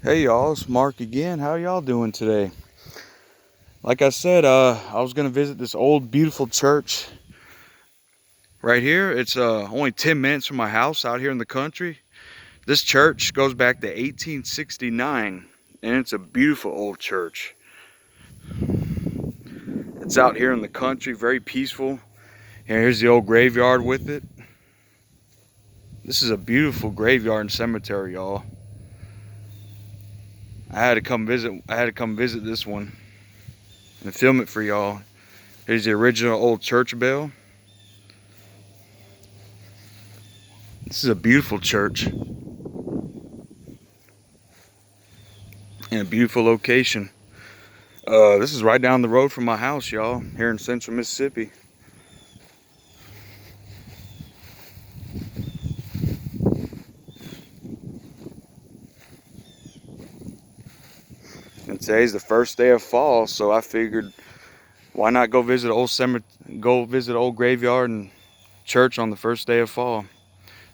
Hey y'all, it's Mark again. How y'all doing today? Like I said, I was gonna visit this old beautiful church right here. It's only 10 minutes from my house out here in the country. This church goes back to 1869 and it's a beautiful old church. It's out here in the country, very peaceful. And here's the old graveyard with it. This is a beautiful graveyard and cemetery, y'all. I had to come visit this one and film it for y'all. Here's the original old church bell. This is a beautiful church in a beautiful location. This is right down the road from my house, y'all, here in central Mississippi. And today's the first day of fall, so I figured why not go visit old cemetery, go visit old graveyard and church on the first day of fall.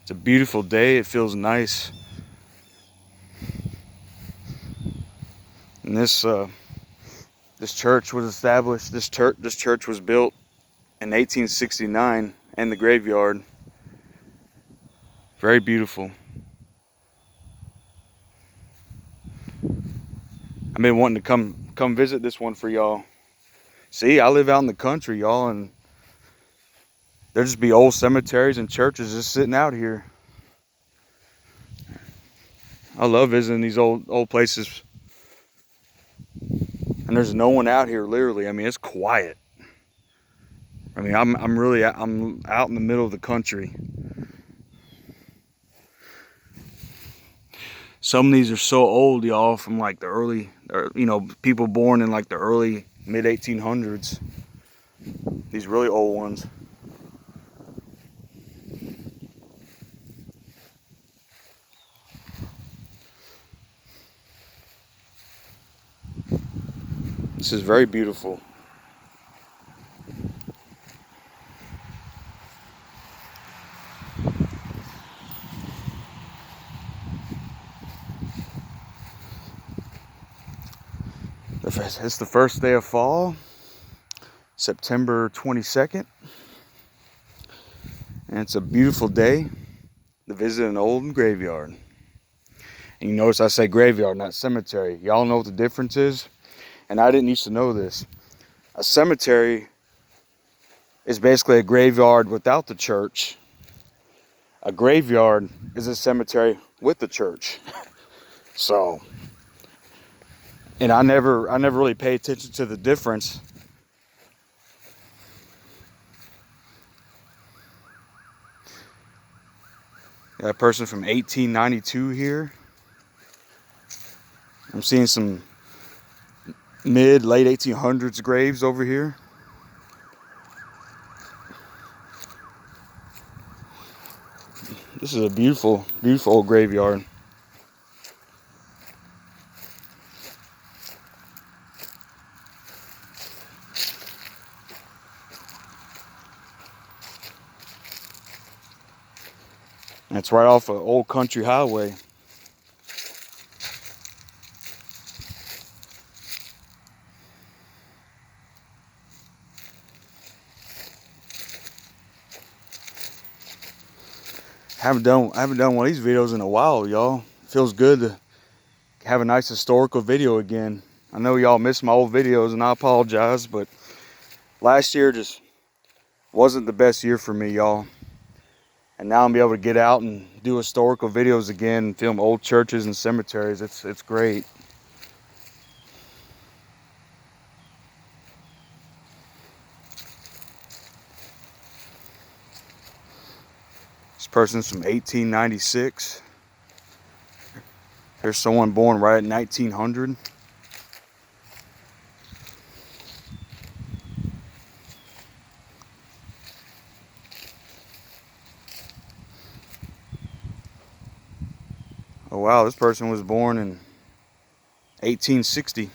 It's a beautiful day. It feels nice. And this church was established. This church was built in 1869, and the graveyard. Very beautiful. I've been wanting to come visit this one for y'all. See, I live out in the country, y'all, and there just be old cemeteries and churches just sitting out here. I love visiting these old places. And there's no one out here, literally. I mean, it's quiet. I mean, I'm out in the middle of the country. Some of these are so old, y'all, from like the early, or people born in like the early mid 1800s. These really old ones. This is very beautiful. It's the first day of fall, September 22nd. And it's a beautiful day to visit an old graveyard. And you notice I say graveyard, not cemetery. Y'all know what the difference is? And I didn't used to know this. A cemetery is basically a graveyard without the church. A graveyard is a cemetery with the church. So, and I never really pay attention to the difference. Got a person from 1892 here. I'm seeing some late 1800s graves over here. This is a beautiful old graveyard. And it's right off an old country highway. I haven't done one of these videos in a while, y'all. Feels good to have a nice historical video again. I know y'all miss my old videos and I apologize, but last year just wasn't the best year for me, y'all. And now I'm be able to get out and do historical videos again and film old churches and cemeteries. It's great. This person's from 1896. There's someone born right at 1900. Oh wow, this person was born in 1860.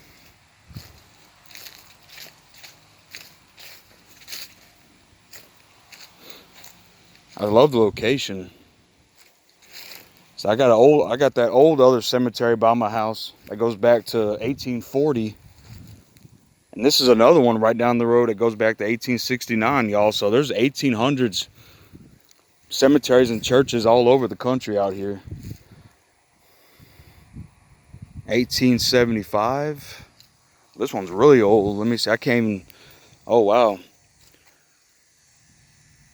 I love the location. So I got that old other cemetery by my house that goes back to 1840. And this is another one right down the road that goes back to 1869, y'all. So there's 1800s cemeteries and churches all over the country out here. 1875. This one's really old. Let me see. I can't even. Oh, wow.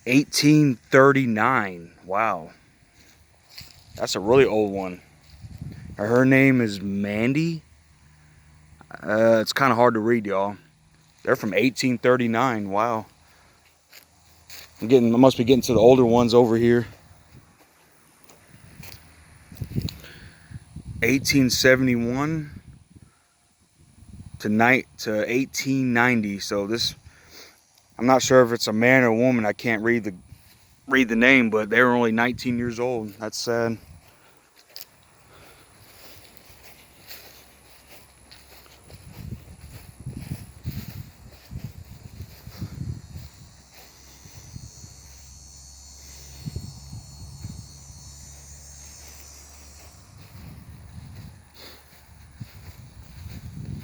1839. Wow. That's a really old one. Her name is Mandy. It's kind of hard to read, y'all. They're from 1839. Wow. I must be getting to the older ones over here. 1871 to 1890. So this, I'm not sure if it's a man or a woman. I can't read the name, but they were only 19 years old. That's sad.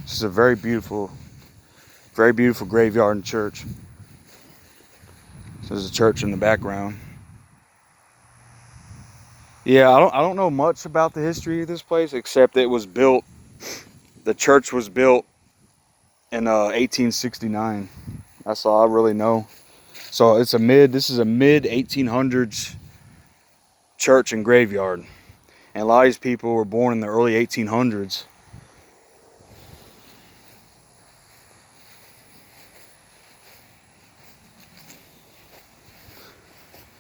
This is a very beautiful graveyard and church. So there's a church in the background. Yeah, I don't know much about the history of this place except it was built. The church was built in 1869. That's all I really know. So this is a mid 1800s church and graveyard. And a lot of these people were born in the early 1800s.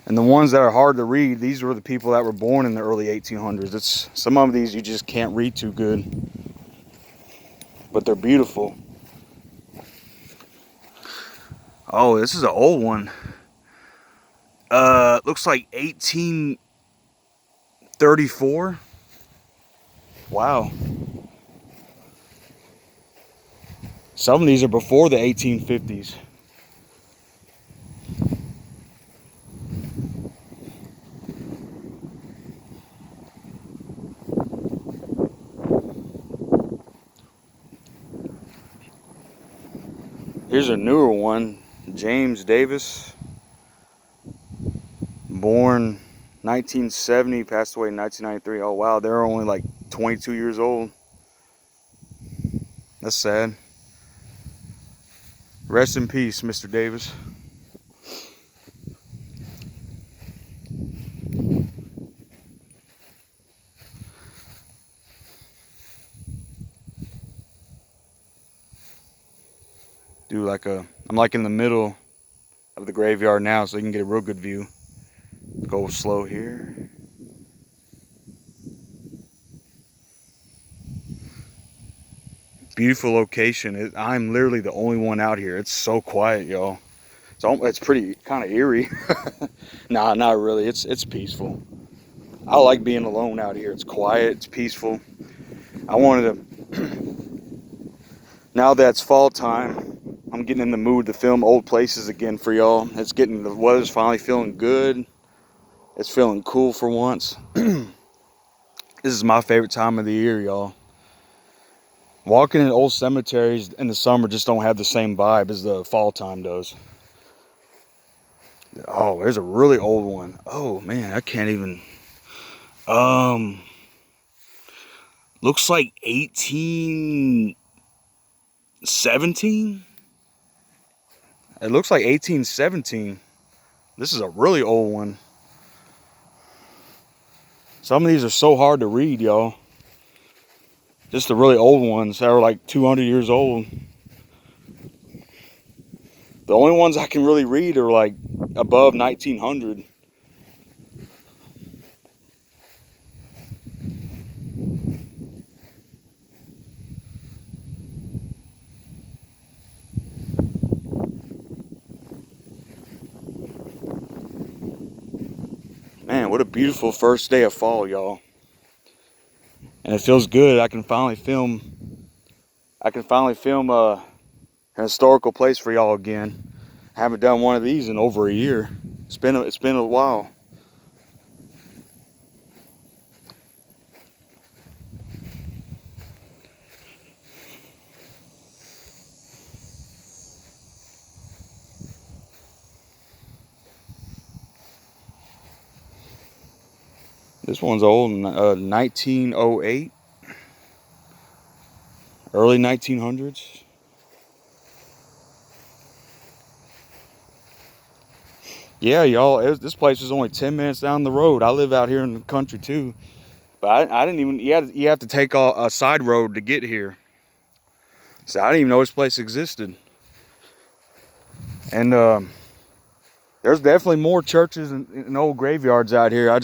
And the ones that are hard to read, these were the people that were born in the early 1800s. Some of these you just can't read too good. But they're beautiful. Oh, this is an old one. Looks like 1834. Wow. Some of these are before the 1850s. Here's a newer one. James Davis. Born 1970, passed away in 1993. Oh wow, they're only like 22 years old. That's sad. Rest in peace, Mr. Davis. I'm like in the middle of the graveyard now, so you can get a real good view. Go slow here. Beautiful location. I'm literally the only one out here. It's so quiet, y'all. It's pretty kind of eerie. Nah, not really. It's peaceful. I like being alone out here. It's quiet. It's peaceful. I wanted to. Now that it's fall time, I'm getting in the mood to film old places again for y'all. The weather's finally feeling good. It's feeling cool for once. This is my favorite time of the year, y'all. Walking in old cemeteries in the summer just don't have the same vibe as the fall time does. Oh, there's a really old one. Oh man, I can't even. Looks like 1817. It looks like 1817. This is a really old one. Some of these are so hard to read, y'all. Just the really old ones that are like 200 years old. The only ones I can really read are like above 1900. Man, what a beautiful first day of fall, y'all. And it feels good. I can finally film a historical place for y'all again. I haven't done one of these in over a year. It's been a while. This one's old, 1908, early 1900s. Yeah, y'all, this place is only 10 minutes down the road. I live out here in the country too. But I didn't even, you have to take a side road to get here. So I didn't even know this place existed. And there's definitely more churches and old graveyards out here.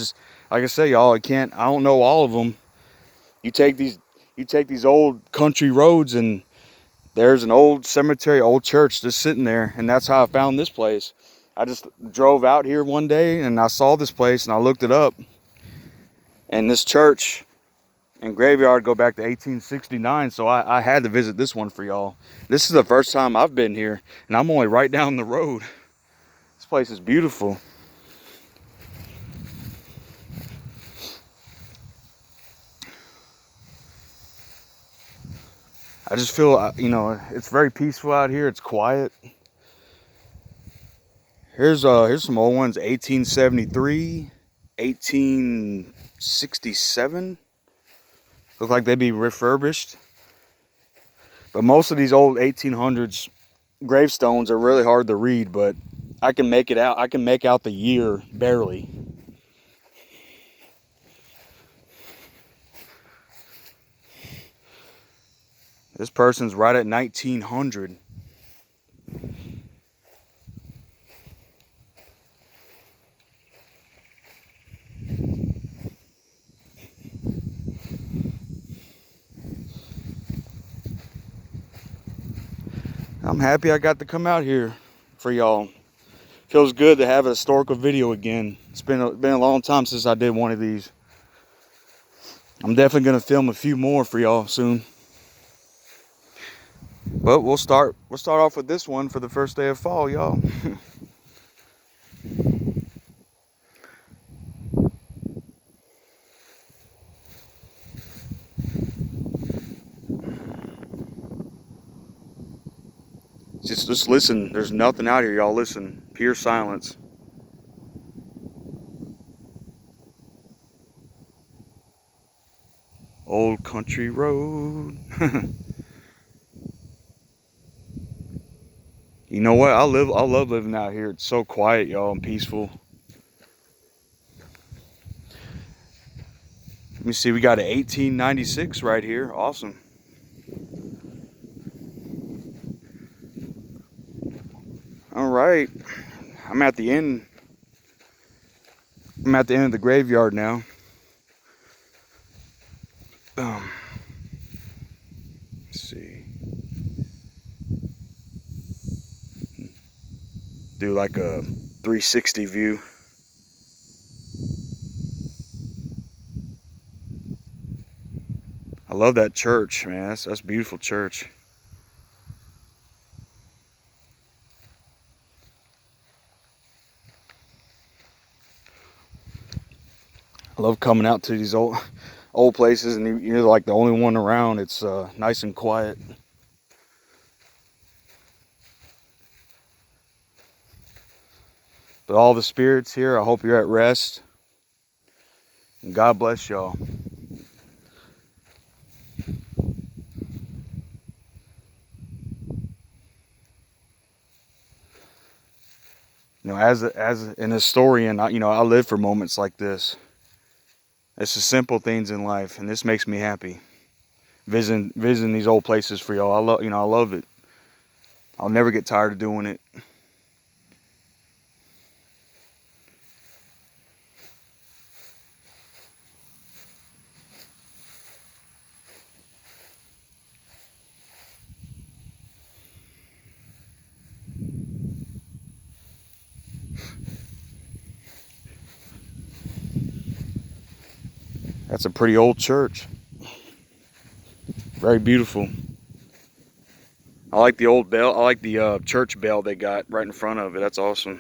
Like I say, y'all, I don't know all of them. You take these old country roads and there's an old cemetery, old church just sitting there. And that's how I found this place. I just drove out here one day and I saw this place and I looked it up. And this church and graveyard go back to 1869, so I had to visit this one for y'all. This is the first time I've been here, and I'm only right down the road. This place is beautiful. I just feel, it's very peaceful out here. It's quiet. Here's some old ones, 1873, 1867. Look like they'd be refurbished. But most of these old 1800s gravestones are really hard to read, but I can make it out. I can make out the year barely. This person's right at 1900. I'm happy I got to come out here for y'all. Feels good to have a historical video again. It's been a long time since I did one of these. I'm definitely gonna film a few more for y'all soon. But we'll start off with this one for the first day of fall, y'all. Just listen. There's nothing out here, y'all. Listen. Pure silence. Old country road. You know what? I love living out here. It's so quiet, y'all, and peaceful. Let me see. We got an 1896 right here. Awesome. All right. I'm at the end. I'm at the end of the graveyard now. Let's see. Do like a 360 view. I love that church, man. That's a beautiful church. I love coming out to these old places, and you're like the only one around. It's nice and quiet. But all the spirits here, I hope you're at rest. And God bless y'all. As an historian, I live for moments like this. It's the simple things in life, and this makes me happy. Visiting these old places for y'all. I love it. I'll never get tired of doing it. That's a pretty old church. Very beautiful. I like the old bell. I like the church bell they got right in front of it. That's awesome.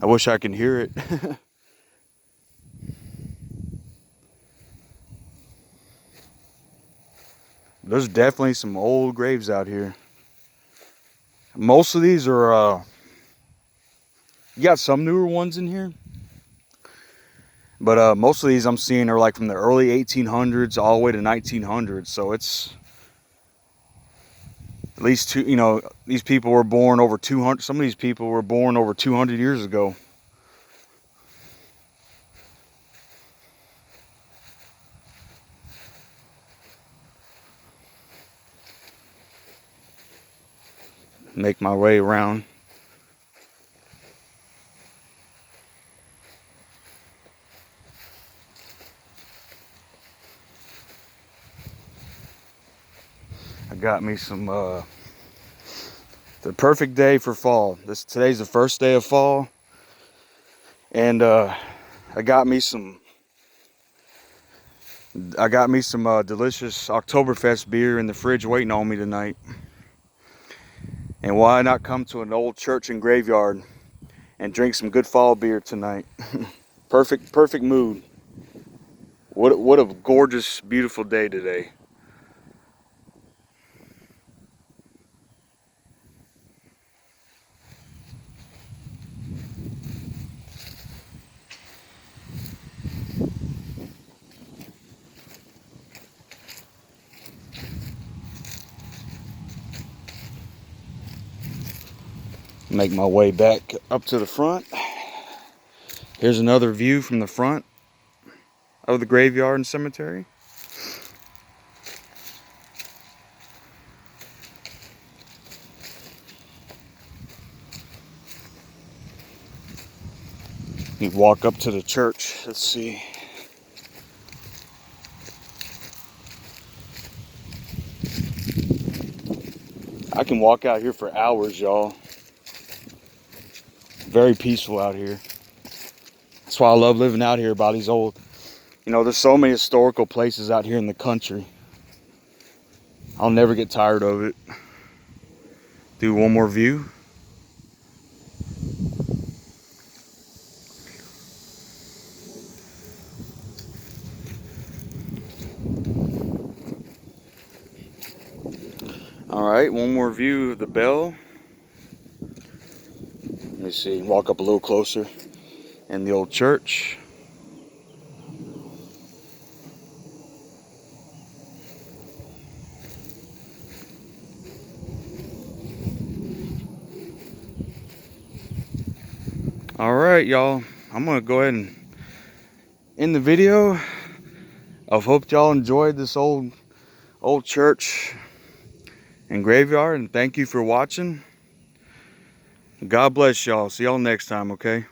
I wish I could hear it. There's definitely some old graves out here. Most of these are You got some newer ones in here, but most of these I'm seeing are like from the early 1800s all the way to 1900s. So it's at least two. You know, these people were born over 200. Some of these people were born over 200 years ago. Make my way around. I got me some the perfect day for fall. Today's the first day of fall, and I got me some delicious Oktoberfest beer in the fridge waiting on me tonight. And why not come to an old church and graveyard and drink some good fall beer tonight? Perfect mood. What a gorgeous, beautiful day today. Make my way back up to the front. Here's another view from the front of the graveyard and cemetery. You walk up to the church. Let's see. I can walk out here for hours, y'all. Very peaceful out here. That's why I love living out here by these old, you know, there's so many historical places out here in the country. I'll never get tired of it. Do one more view. All right, one more view of the bell. Let me see, walk up a little closer. And the old church. All right, y'all. I'm gonna go ahead and end the video. I hope y'all enjoyed this old church and graveyard, and thank you for watching. God bless y'all. See y'all next time, okay?